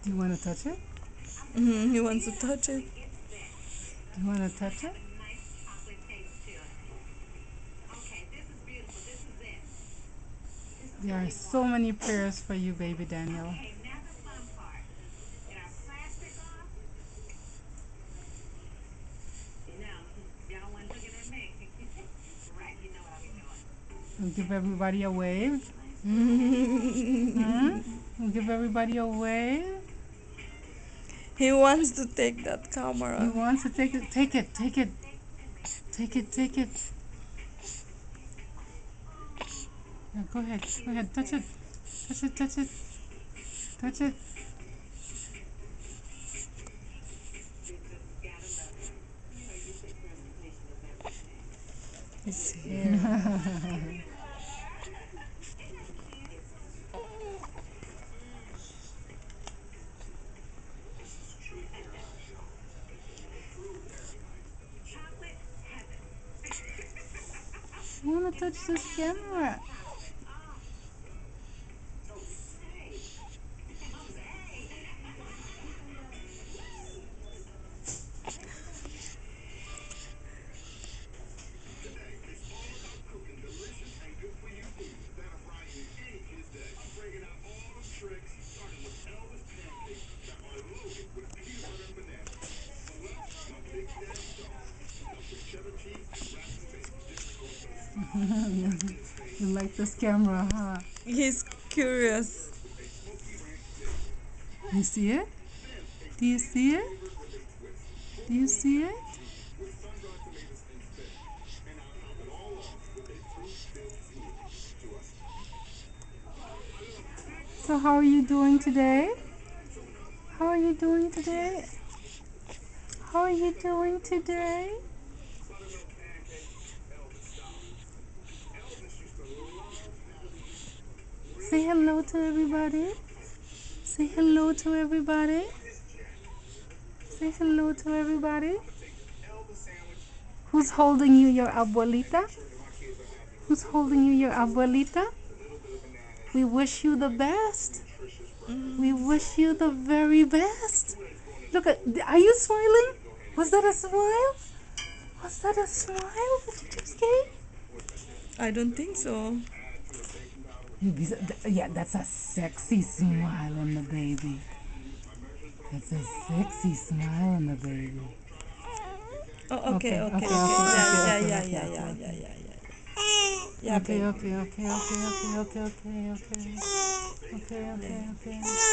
Do you want to touch it? He wants to touch it. Do you want to touch it? There are so many prayers for you, baby Daniel. We'll give everybody a wave. Huh? We'll give everybody a wave. He wants to take that He camera. wants to take it. Take it. Take it. Take it. Take it. Yeah, go ahead. Go ahead. Touch it. Touch it. Touch it. Touch it. His hair. I want to touch this camera. You like this camera, huh? He's curious. You see it? Do you see it? Do you see it? So how are you doing today? How are you doing today? How are you doing today? Say hello to everybody. Say hello to everybody. Say hello to everybody. Who's holding you, your abuelita? Who's holding you, your abuelita? We wish you the best. We wish you the very best. Look at, are you smiling? Was that a smile? Was that a smile that you just gave? I don't think so. Yeah, that's a sexy smile on the baby. That's a sexy smile on the baby. Oh, okay, okay, okay. Yeah, yeah, yeah, yeah, yeah, yeah, yeah, yeah. Yeah, Okay, babe. okay, okay, okay, okay, okay, okay, okay, okay, okay, okay.